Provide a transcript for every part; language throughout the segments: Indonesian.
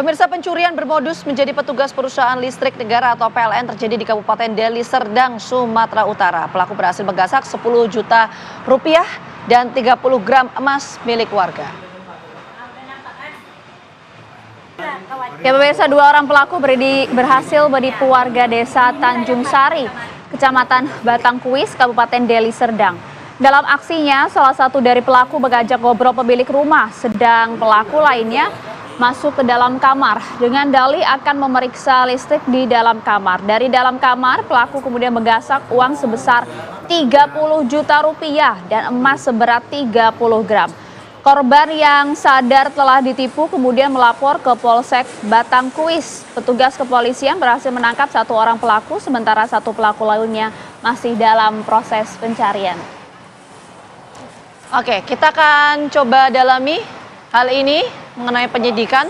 Pemirsa, pencurian bermodus menjadi petugas perusahaan listrik negara atau PLN terjadi di Kabupaten Deli Serdang, Sumatera Utara. Pelaku berhasil menggasak 10 juta rupiah dan 30 gram emas milik warga. Ya pemirsa, 2 orang pelaku berhasil menipu warga desa Tanjung Sari, Kecamatan Batangkuis, Kabupaten Deli Serdang. Dalam aksinya, salah satu dari pelaku mengajak ngobrol pemilik rumah, sedang pelaku lainnya masuk ke dalam kamar dengan dalih akan memeriksa listrik di dalam kamar. Dari dalam kamar, pelaku kemudian menggasak uang sebesar 30 juta rupiah dan emas seberat 30 gram. Korban yang sadar telah ditipu kemudian melapor ke Polsek Batangkuis. Petugas kepolisian berhasil menangkap 1 orang pelaku, sementara 1 pelaku lainnya masih dalam proses pencarian. Oke, kita akan coba dalami hal ini mengenai penyidikan.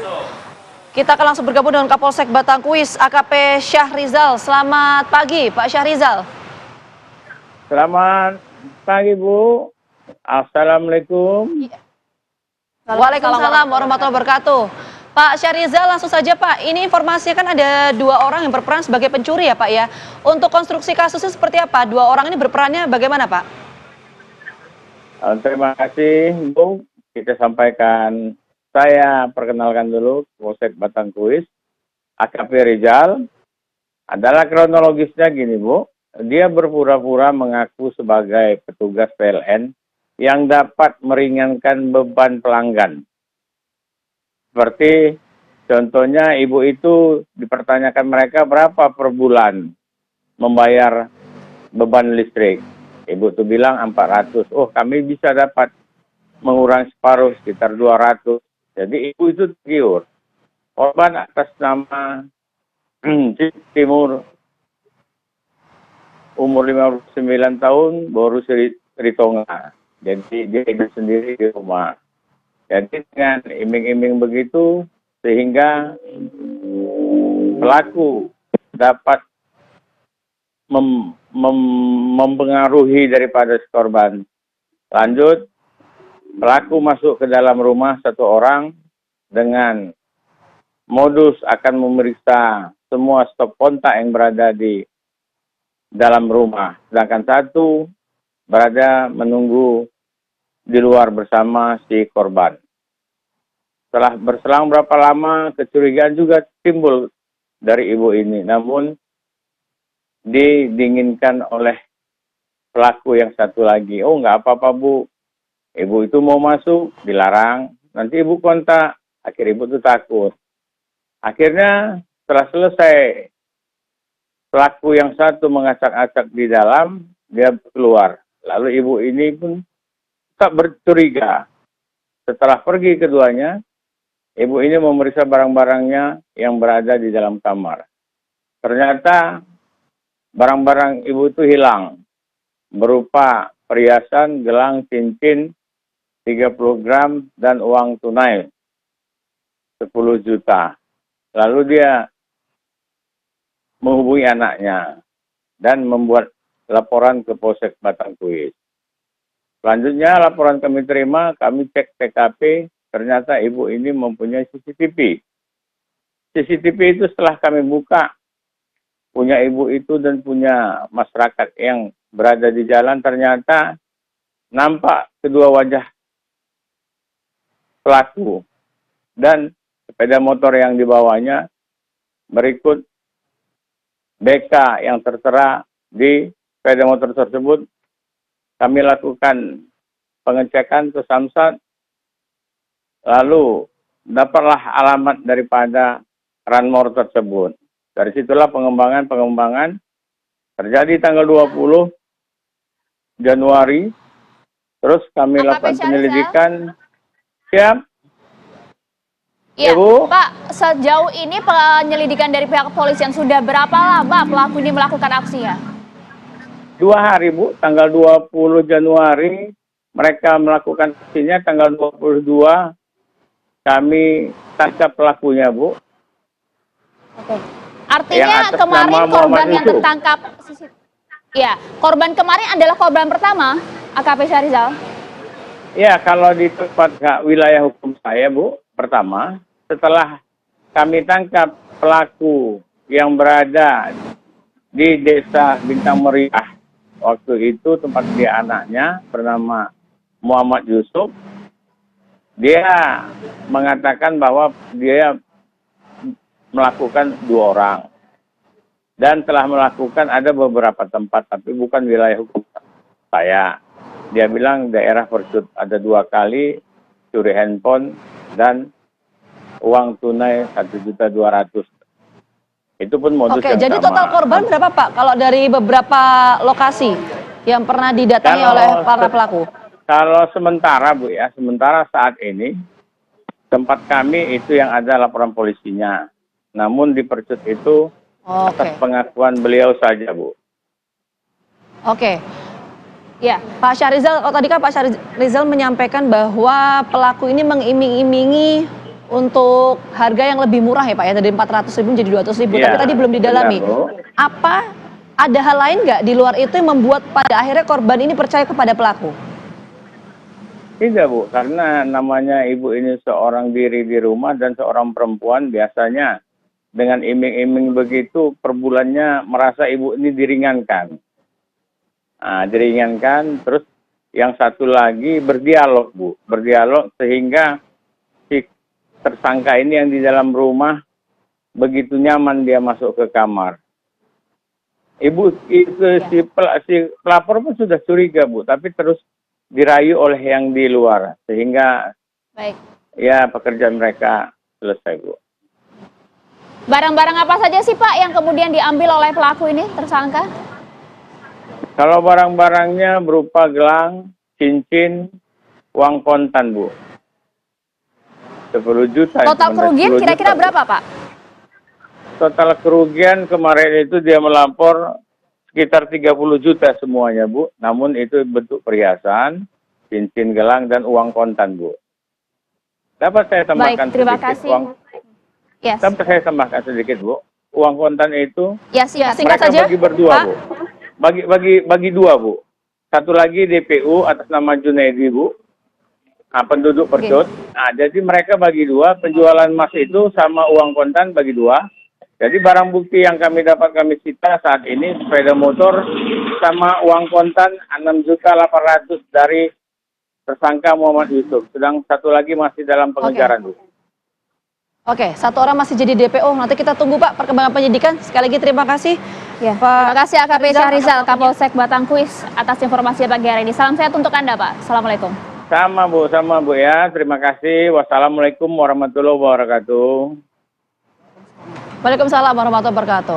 Kita akan langsung bergabung dengan Kapolsek Batangkuis, AKP Syahrizal. Selamat pagi, Pak Syahrizal. Selamat pagi, Bu. Assalamualaikum. Waalaikumsalam warahmatullahi wabarakatuh. Pak Syahrizal, langsung saja Pak. Ini informasinya kan ada 2 orang yang berperan sebagai pencuri ya Pak ya. Untuk konstruksi kasusnya seperti apa? 2 orang ini berperannya bagaimana Pak? Terima kasih, Bu. Kita sampaikan, saya perkenalkan dulu Polsek Batangkuis, AKP Rizal. Adalah kronologisnya gini, Bu. Dia berpura-pura mengaku sebagai petugas PLN yang dapat meringankan beban pelanggan. Seperti contohnya ibu itu dipertanyakan mereka berapa per bulan membayar beban listrik. Ibu tuh bilang 400. Oh, kami bisa dapat mengurangi separuh, sekitar 200. Jadi ibu itu tergiur. Korban atas nama Timur, umur 59 tahun, baru Ritonga. Jadi dia hidup sendiri di rumah. Jadi dengan iming-iming begitu, sehingga pelaku dapat mempengaruhi daripada korban. Lanjut, pelaku masuk ke dalam rumah 1 orang dengan modus akan memeriksa semua stop kontak yang berada di dalam rumah. Sedangkan 1 berada menunggu di luar bersama si korban. Setelah berselang berapa lama, kecurigaan juga timbul dari ibu ini. Namun didinginkan oleh pelaku yang 1 lagi. Oh, nggak apa-apa, Bu. Ibu itu mau masuk, dilarang. Nanti ibu kontak. Akhirnya ibu itu takut. Akhirnya setelah selesai, pelaku yang 1 mengacak-acak di dalam, dia keluar. Lalu ibu ini pun tak bercuriga. Setelah pergi keduanya, ibu ini memeriksa barang-barangnya yang berada di dalam kamar. Ternyata barang-barang ibu itu hilang. Berupa perhiasan, gelang, cincin, 30 gram, dan uang tunai 10 juta. Lalu dia menghubungi anaknya dan membuat laporan ke Polsek Batangkuis. Selanjutnya laporan kami terima, kami cek TKP, ternyata ibu ini mempunyai CCTV. CCTV itu setelah kami buka, punya ibu itu dan punya masyarakat yang berada di jalan, ternyata nampak kedua wajah pelaku dan sepeda motor yang dibawanya. Berikut BK yang tertera di sepeda motor tersebut. Kami lakukan pengecekan ke Samsat, lalu dapatlah alamat daripada Ranmor tersebut. Dari situlah pengembangan terjadi tanggal 20 Januari. Terus kami lakukan penyelidikan. Siap? Iya, Bu. Pak, sejauh ini penyelidikan dari pihak kepolisian sudah berapa lama pelaku ini melakukan aksinya? 2 hari, Bu. Tanggal 20 Januari mereka melakukan aksinya, tanggal 22 kami tangkap pelakunya, Bu. Oke. Artinya kemarin korban yang tertangkap, ya, korban kemarin adalah korban pertama, AKP Syahrizal? Ya, kalau di tempat wilayah hukum saya, Bu, pertama, setelah kami tangkap pelaku yang berada di desa Bintang Meriah. Waktu itu tempat dia anaknya bernama Muhammad Yusuf. Dia mengatakan bahwa dia melakukan 2 orang. Dan telah melakukan ada beberapa tempat, tapi bukan wilayah hukum saya. Dia bilang daerah Persut ada 2 kali curi handphone dan uang tunai 1.200.000. Itu pun modus yang jadi sama. total korban berapa Pak? Kalau dari beberapa lokasi yang pernah didatangi oleh para pelaku? Kalau sementara Bu ya, sementara saat ini tempat kami itu yang ada laporan polisinya. Namun di Persut itu atas pengakuan beliau saja, Bu. Oke. Ya, Pak Syahrizal, tadi kan Pak Syahrizal menyampaikan bahwa pelaku ini mengiming-imingi untuk harga yang lebih murah ya Pak ya, dari 400.000 menjadi 200.000, Ya, tapi tadi belum didalami. benar, Bu. Apa ada hal lain nggak di luar itu yang membuat pada akhirnya korban ini percaya kepada pelaku? Tidak Bu, karena namanya ibu ini seorang diri di rumah dan seorang perempuan biasanya dengan iming-iming begitu per bulannya merasa ibu ini diringankan. Nah, diringankan, terus yang satu lagi berdialog Bu, berdialog sehingga si tersangka ini yang di dalam rumah begitu nyaman dia masuk ke kamar. Si pelapor pun sudah curiga Bu, tapi terus dirayu oleh yang di luar sehingga ya pekerjaan mereka selesai Bu. barang-barang apa saja sih Pak yang kemudian diambil oleh pelaku ini, tersangka? Kalau barang-barangnya berupa gelang, cincin, uang kontan Bu. 10 juta. Total kerugian kira-kira berapa Pak? Total kerugian kemarin itu dia melapor sekitar 30 juta semuanya Bu. Namun itu bentuk perhiasan, cincin, gelang, dan uang kontan Bu. Dapat saya tambahkan terima sedikit kasih. uang? Yes. Dapat saya tambahkan sedikit Bu. Uang kontan itu Ya, singkat mereka saja. bagi berdua Pak. Bu. Bagi 2 Bu. Satu lagi DPU atas nama Junaidi Bu. Nah, penduduk Persut. Nah, jadi mereka bagi 2, penjualan emas itu sama uang kontan bagi 2. Jadi barang bukti yang kami dapat kami sita saat ini sepeda motor sama uang kontan 6.800.000 dari tersangka Muhammad Yusuf. Sedang satu lagi masih dalam pengejaran Bu. Oke, 1 orang masih jadi DPO. Nanti kita tunggu Pak perkembangan penyidikan. Sekali lagi terima kasih. Ya, Pak terima kasih AKP Syahrizal, Kapolsek Batangkuis atas informasi pagi hari ini. Salam sehat untuk Anda Pak. Assalamualaikum. Sama Bu ya. Terima kasih. Wassalamualaikum warahmatullahi wabarakatuh. Waalaikumsalam warahmatullahi wabarakatuh.